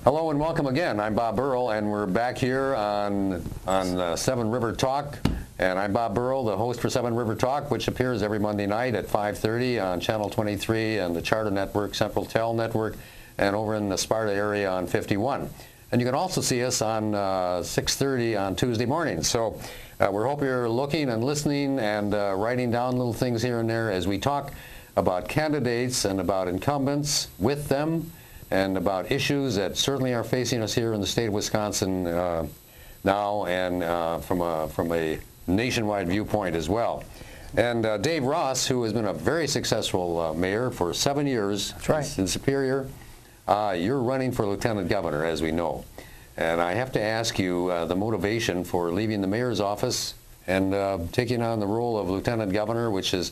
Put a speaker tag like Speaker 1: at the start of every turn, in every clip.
Speaker 1: Hello and welcome again. I'm Bob Burrell, and we're back here on Seven River Talk. And I'm Bob Burrell, the host for Seven River Talk, which appears every Monday night at 5:30 on Channel 23 and the Charter Network, Central Tel Network, and over in the Sparta area on 51. And you can also see us on 6:30 on Tuesday mornings. So we hope you're looking and listening and writing down little things here and there as we talk about candidates and about incumbents with them, and about issues that certainly are facing us here in the state of Wisconsin now, and from a nationwide viewpoint as well. And Dave Ross, who has been a very successful mayor for 7 years.
Speaker 2: That's right.
Speaker 1: In Superior, you're running for lieutenant governor, as we know. And I have to ask you the motivation for leaving the mayor's office and taking on the role of lieutenant governor, which is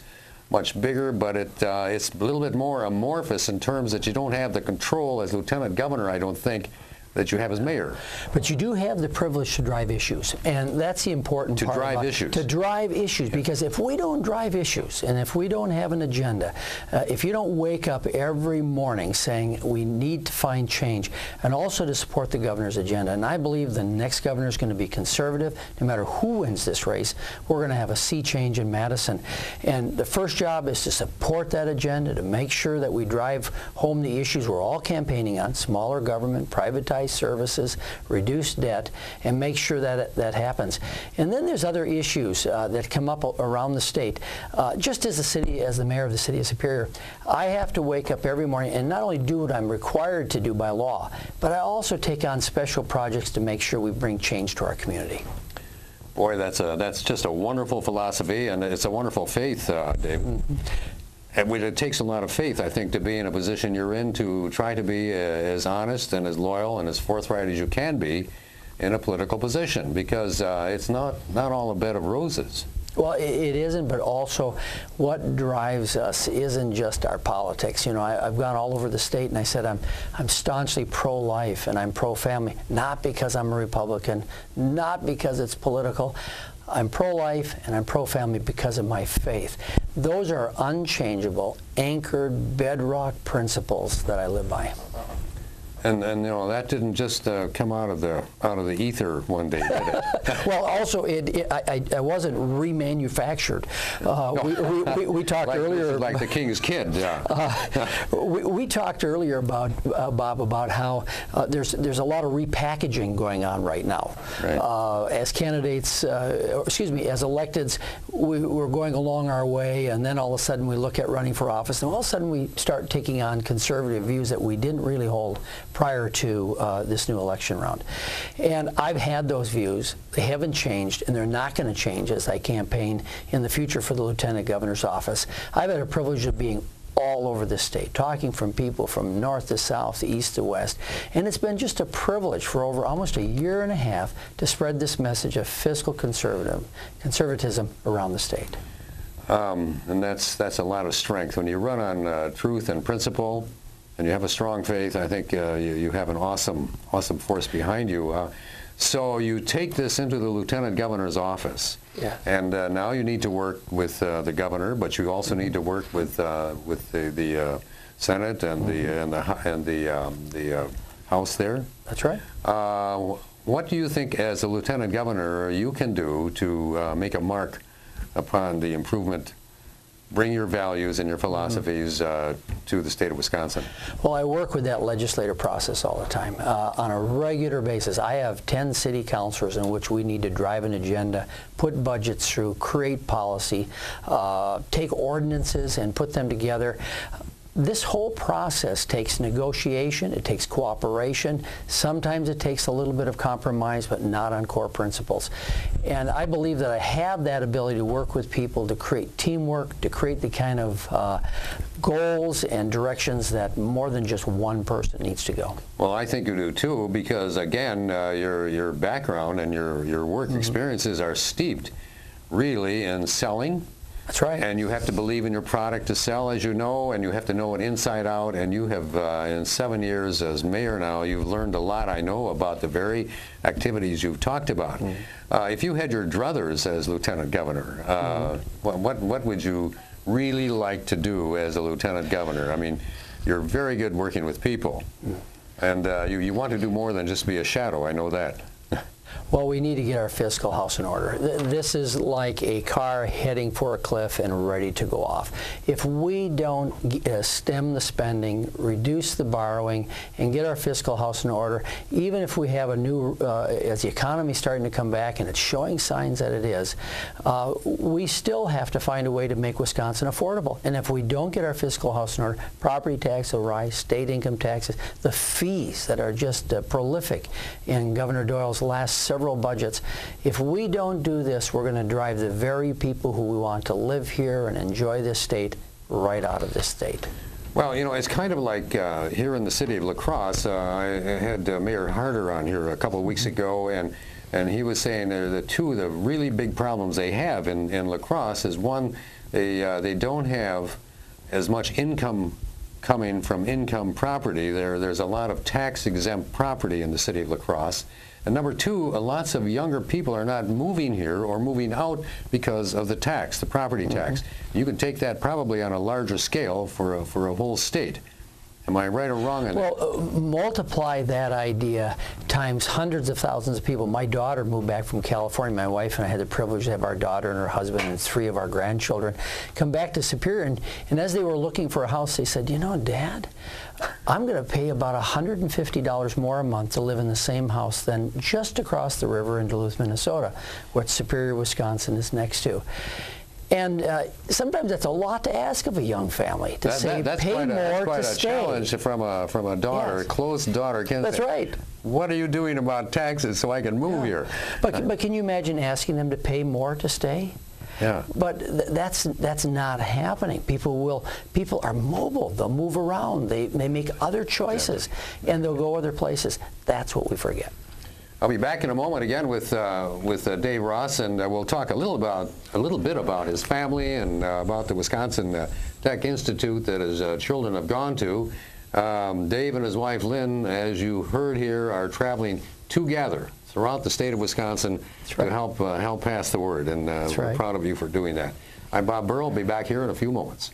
Speaker 1: much bigger, but it's a little bit more amorphous in terms that you don't have the control as lieutenant governor, I don't think, that you have as mayor.
Speaker 2: But you do have the privilege to drive issues, and that's the important part.
Speaker 1: To drive issues.
Speaker 2: To drive issues, because if we don't drive issues, and if we don't have an agenda, if you don't wake up every morning saying we need to find change, and also to support the governor's agenda, and I believe the next governor is going to be conservative, no matter who wins this race, we're going to have a sea change in Madison. And the first job is to support that agenda, to make sure that we drive home the issues we're all campaigning on: smaller government, privatized services, reduce debt, and make sure that that happens. And then there's other issues that come up around the state. Just as the mayor of the city of Superior, I have to wake up every morning and not only do what I'm required to do by law, but I also take on special projects to make sure we bring change to our community.
Speaker 1: Boy, that's just a wonderful philosophy, and it's a wonderful faith, Dave.
Speaker 2: Mm-hmm.
Speaker 1: And it takes a lot of faith, I think, to be in a position you're in, to try to be as honest and as loyal and as forthright as you can be in a political position, because it's not all a bed of roses.
Speaker 2: Well, it isn't, but also what drives us isn't just our politics. You know, I've gone all over the state and I said I'm staunchly pro-life and I'm pro-family, not because I'm a Republican, not because it's political. I'm pro-life and I'm pro-family because of my faith. Those are unchangeable, anchored, bedrock principles that I live by.
Speaker 1: And you know, that didn't just come out of the ether one day, did it?
Speaker 2: Well, also I wasn't remanufactured. We talked earlier,
Speaker 1: like the King's Kid. Yeah.
Speaker 2: We talked earlier about Bob, about how there's a lot of repackaging going on right now.
Speaker 1: Right.
Speaker 2: As candidates, excuse me, as electeds, we're going along our way, and then all of a sudden we look at running for office, and all of a sudden we start taking on conservative views that we didn't really hold prior to this new election round. And I've had those views. They haven't changed, and they're not going to change as I campaign in the future for the lieutenant governor's office. I've had a privilege of being all over the state, talking from people from north to south, east to west, and it's been just a privilege for over almost a year and a half to spread this message of fiscal conservatism around the state.
Speaker 1: And that's a lot of strength. When you run on truth and principle, and you have a strong faith, I think you have an awesome force behind you. So you take this into the lieutenant governor's office,
Speaker 2: yeah.
Speaker 1: And now you need to work with the governor, but you also need to work with the Senate and the House there.
Speaker 2: That's right.
Speaker 1: What do you think, as a lieutenant governor, you can do to make a mark upon the improvement? Bring your values and your philosophies to the state of Wisconsin?
Speaker 2: Well, I work with that legislative process all the time. On a regular basis, I have 10 city councilors in which we need to drive an agenda, put budgets through, create policy, take ordinances and put them together. This whole process takes negotiation, it takes cooperation, sometimes it takes a little bit of compromise, but not on core principles. And I believe that I have that ability to work with people, to create teamwork, to create the kind of goals and directions that more than just one person needs to go.
Speaker 1: Well, I think you do too, because again, your background and your work experiences are steeped really in selling.
Speaker 2: That's right.
Speaker 1: And you have to believe in your product to sell, as you know, and you have to know it inside out. And you have, in 7 years as mayor now, you've learned a lot, I know, about the very activities you've talked about. If you had your druthers as lieutenant governor, what would you really like to do as a lieutenant governor? I mean, you're very good working with people. And you want to do more than just be a shadow, I know that.
Speaker 2: Well, we need to get our fiscal house in order. This is like a car heading for a cliff and ready to go off. If we don't stem the spending, reduce the borrowing, and get our fiscal house in order, even if we have a new, as the economy is starting to come back and it's showing signs that it is, we still have to find a way to make Wisconsin affordable. And if we don't get our fiscal house in order, property tax will rise, state income taxes, the fees that are just prolific in Governor Doyle's last several budgets. If we don't do this, we're going to drive the very people who we want to live here and enjoy this state right out of this state.
Speaker 1: Well, you know, it's kind of like here in the city of La Crosse. I had Mayor Harder on here a couple of weeks ago, and he was saying the two of the really big problems they have in La Crosse is, one, they don't have as much income coming from income property. There's a lot of tax-exempt property in the city of La Crosse. And number two, lots of younger people are not moving here or moving out because of the tax, the property tax. You can take that probably on a larger scale for a whole state. Am I right or wrong on that?
Speaker 2: Well, multiply that idea times hundreds of thousands of people. My daughter moved back from California. My wife and I had the privilege to have our daughter and her husband and 3 of our grandchildren come back to Superior. And as they were looking for a house, they said, you know, Dad, I'm going to pay about $150 more a month to live in the same house than just across the river in Duluth, Minnesota, what Superior, Wisconsin is next to. And sometimes that's a lot to ask of a young family, to say pay more to stay.
Speaker 1: Challenge from a daughter,
Speaker 2: Yes.
Speaker 1: a close daughter.
Speaker 2: That's right.
Speaker 1: What are you doing about taxes so I can move here?
Speaker 2: But can you imagine asking them to pay more to stay?
Speaker 1: Yeah.
Speaker 2: But that's not happening. People are mobile. They'll move around. They make other choices, and they'll go other places. That's what we forget.
Speaker 1: I'll be back in a moment again with Dave Ross, and we'll talk a little bit about his family and about the Wisconsin Tech Institute that his children have gone to. Dave and his wife Lynn, as you heard here, are traveling together throughout the state of Wisconsin to help pass the word, and we're proud of you for doing that. I'm Bob Burrell. Be back here in a few moments.